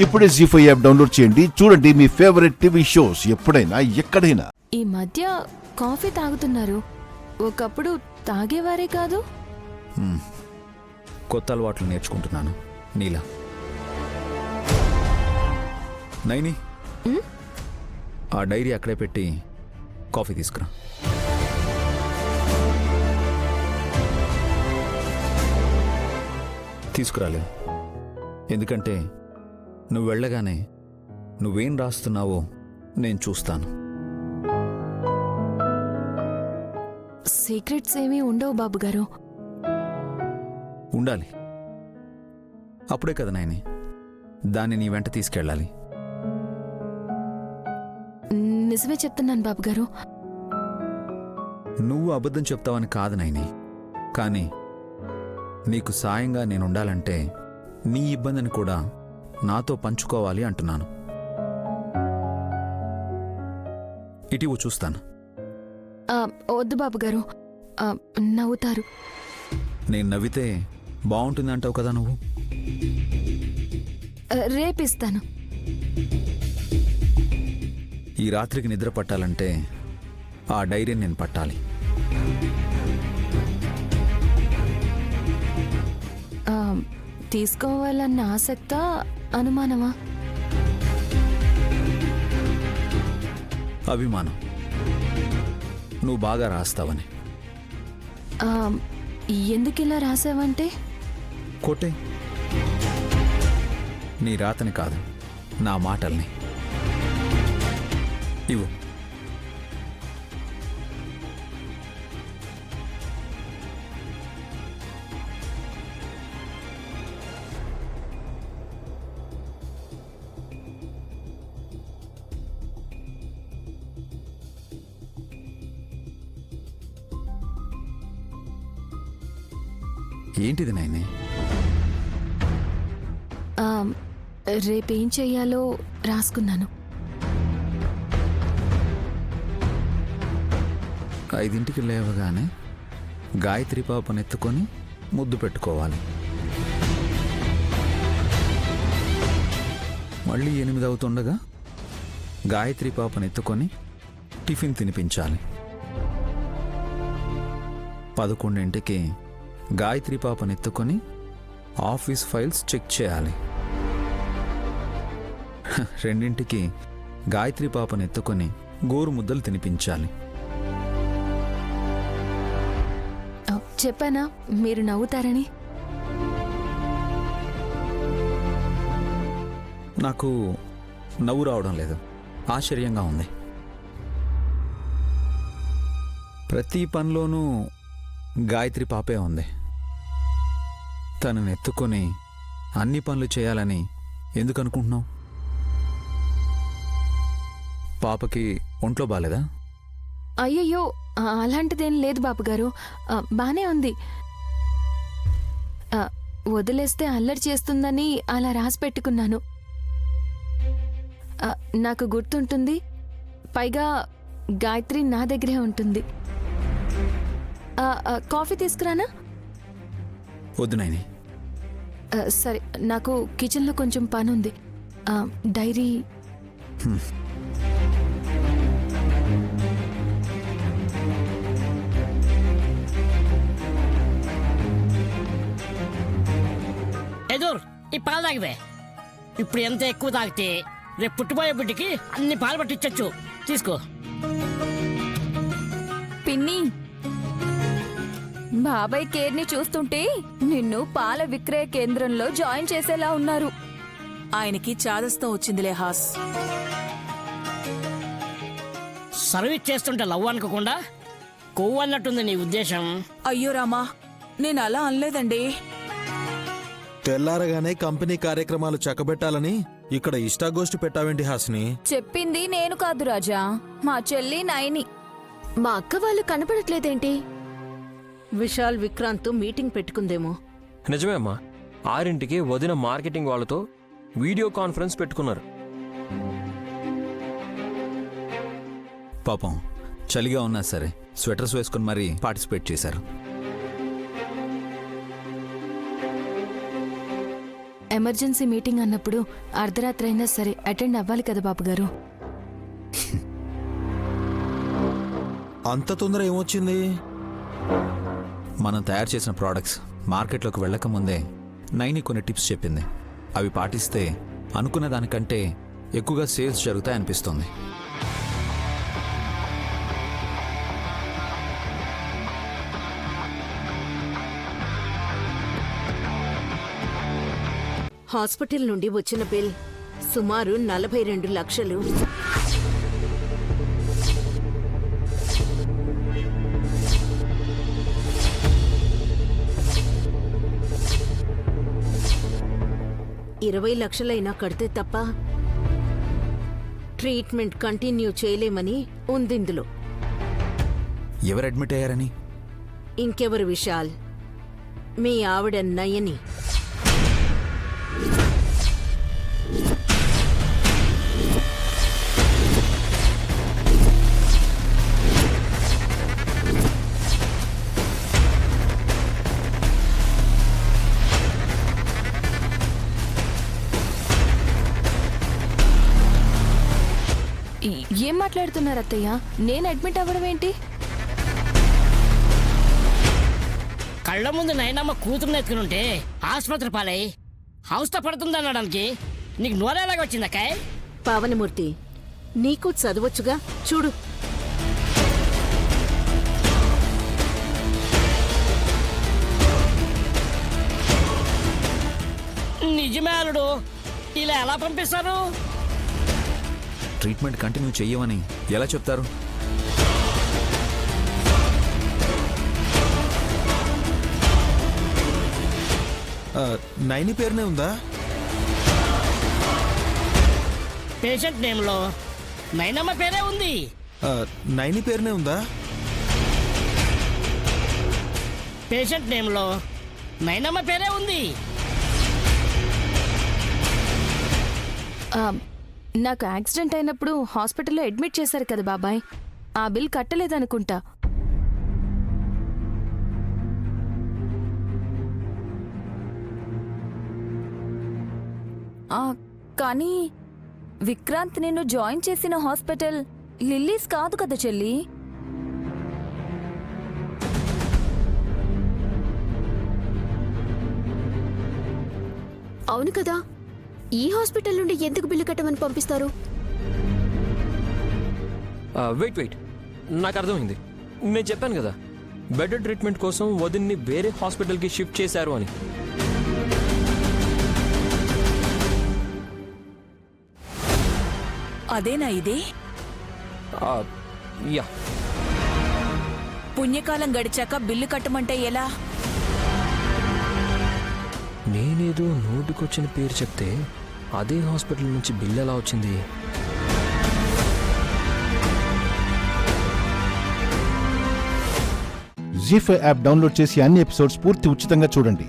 ఇప్పుడే జీ5 app download చేయండి. చూడండి మీ ఫేవరెట్ టీవీ షోస్ ఎప్పుడైనా ఎక్కడైనా. ఈ మధ్య కాఫీ తాగుతున్నారు, ఒకప్పుడు తాగేవారే కాదు. కొత్త అలవాట్లు నేర్చుకుంటున్నాను నీలా. నైని, ఆ డైరీ అక్కడే పెట్టి కాఫీ తీసుకురా. తీసుకురాలేదు, ఎందుకంటే నువ్వు వెళ్ళగానే నువ్వేం రాస్తున్నావో నేను చూస్తాను. సీక్రెట్స్ ఏమీ ఉండవు బాబు గారు. ఉండాలి, అప్పుడే కదా నాయని దాన్ని నీ వెంట తీసుకెళ్ళాలి. నిజమే చెప్తున్నాను బాబు గారు. నువ్వు అబద్ధం చెప్తావని కాదు నాయని, కానీ నీకు సాయంగా నేనుండాలంటే నీ ఇబ్బందిని కూడా నాతో పంచుకోవాలి అంటున్నాను. ఇటీవు చూస్తాను. వద్దు బాబు గారు, నవ్వుతారు. నేను నవ్వితే బాగుంటుంది అంటావు కదా నువ్వు. రేపిస్తాను. ఈ రాత్రికి నిద్ర పట్టాలంటే ఆ డైరీని నేను పట్టాలి. తీసుకోవాలన్న ఆసక్త, అనుమానమా? అభిమానం. నువ్వు బాగా రాస్తావని. ఎందుకిలా రాసావంటే? కోటే, నీ రాతని కాదు, నా మాటల్ని. ఇవ్వు. ఏంటిది నాయనే? రేపేం చెయ్యాలో రాసుకున్నాను. 5ంటికి లేవగానే గాయత్రి పాపనెత్తుకొని ముద్దు పెట్టుకోవాలి. మళ్ళీ 8 అవుతుండగా గాయత్రి పాపనెత్తుకొని టిఫిన్ తినిపించాలి. 11ంటికి గాయత్రి పాపనెత్తుకొని ఆఫీస్ ఫైల్స్ చెక్ చేయాలి. 2ంటికి గాయత్రి పాపనెత్తుకొని గోరు ముద్దలు తినిపించాలి. చెప్పానా మీరు నవ్వుతారని? నాకు నవ్వు రావడం లేదు, ఆశ్చర్యంగా ఉంది. ప్రతి పనిలోనూ గాయత్రి పాపే ఉంది. తనని ఎత్తుకొని అన్ని పనులు చేయాలని ఎందుకు అనుకుంటున్నావు? పాపకి ఒంట్లో బాలేదా? అయ్యయ్యో, అలాంటిదేం లేదు బాబు గారు, బానే ఉంది. వదిలేస్తే అల్లరి చేస్తుందని అలా రాసి పెట్టుకున్నాను. నాకు గుర్తుంటుంది, పైగా గాయత్రి నా దగ్గరే ఉంటుంది. కాఫీ తీసుకురానా? వద్దు నాయని. సరే, నాకు కిచెన్లో కొంచెం పని ఉంది. డైరీ. ఎదురు ఈ పాలు తాగివే. ఇప్పుడు ఎంత ఎక్కువ తాగితే రేపు పుట్టిపోయే బిడ్డకి అన్ని పాలు పట్టించచ్చు. తీసుకో. పిన్ని, బాబాయ్ కేర్ని చూస్తుంటే నిన్ను పాల విక్రయ కేంద్రంలో జాయిన్ చేసేలా ఉన్నారు. ఆయనకి చాదస్తం వచ్చిందిలే హాస్. సర్వీస్ చేస్తుంటే లవ్ అనుకోకుండా కొవ్వు అన్నట్టుంది నీ ఉద్దేశం. అయ్యో రామా, నేను అలా అనలేదండి. తెల్లారగానే కంపెనీ కార్యక్రమాలు చక్కబెట్టాలని ఇక్కడ ఇష్టాగోష్ఠి పెట్టావేంటి హాసిని? చెప్పింది నేను కాదు రాజా, మా చెల్లి నైని. మా అక్క వాళ్ళు కనపడట్లేదేంటి? విశాల్ విక్రాంత్ మీటింగ్ పెట్టుకుందేమో. నిజమే అమ్మా, 6ంటికి వదిన మార్కెటింగ్ వాళ్ళతో వీడియో కాన్ఫరెన్స్ పెట్టుకున్నారు. పాపం చలిగా ఉన్నా సరే స్వెటర్స్ వేసుకుని మరీ పార్టిసిపేట్ చేశారు. ఎమర్జెన్సీ మీటింగ్ అన్నప్పుడు అర్ధరాత్రి అయినా సరే అటెండ్ అవ్వాలి కదా బాబు గారు. అంత తొందర ఏమొచ్చింది? మనం తయారు చేసిన ప్రోడక్ట్స్ మార్కెట్లోకి వెళ్ళకముందే నైని కొన్ని టిప్స్ చెప్పింది. అవి పాటిస్తే అనుకున్న దానికంటే ఎక్కువగా సేల్స్ జరుగుతాయనిపిస్తుంది. హాస్పిటల్ నుండి వచ్చిన బిల్ సుమారు 42 లక్షలు. $20 కడితే తప్ప ట్రీట్మెంట్ కంటిన్యూ చేయలేమని ఉందిందులో. ఎవరు అడ్మిట్ అయ్యారని? ఇంకెవరు విశాల్, మీ ఆవిడ నయని. ఏం మాట్లాడుతున్నారు అత్తయ్య? నేను అడ్మిట్ అవ్వడం ఏంటి? కళ్ళ ముందు నైనమ్మ కూతురుని ఎత్తుకునుంటే ఆసుపత్రి పాలై హౌస్తో పడుతుందనడానికి నీకు నోరేలాగా వచ్చిందక్కాయ్? పావనమూర్తి, నీకు చదవచ్చుగా, చూడు. నిజమే అల్లుడు, ఇలా ఎలా పంపిస్తారు? ట్రీట్మెంట్ కంటిన్యూ చెయ్యమని ఎలా చెప్తారు? నైని పేరునే ఉందా? పేషెంట్ నేమ్లో నైనమ్మ పేరే ఉంది. నైని పేరునే ఉందా? పేషెంట్ నేమ్లో నైనమ్మ పేరే ఉంది. నాకు యాక్సిడెంట్ అయినప్పుడు హాస్పిటల్లో అడ్మిట్ చేశారు కదా బాబాయ్, ఆ బిల్ కట్టలేదనుకుంటా. కానీ విక్రాంత్ నిన్ను జాయిన్ చేసిన హాస్పిటల్ లిల్లీస్ కాదు కదా చెల్లి. అవును కదా, ఈ హాస్పిటల్ నుండి ఎందుకు బిల్లు కట్టమని పంపిస్తారు? వెయిట్ నాకు అర్థమైంది. నేను చెప్పాను కదా, బెడ్ ట్రీట్మెంట్ కోసం వదిన్ని వేరే హాస్పిటల్కి షిఫ్ట్ చేశారు అని. అదేనా ఇది? యా. పుణ్యకాలం గడిచాక బిల్లు కట్టమంటే ఎలా? నేనేదో నోటికొచ్చిన పేరు చెప్తే అదే హాస్పిటల్ నుంచి బిల్ ఎలా వచ్చింది? జీ5 యాప్ డౌన్లోడ్ చేసి అన్ని ఎపిసోడ్స్ పూర్తి ఉచితంగా చూడండి.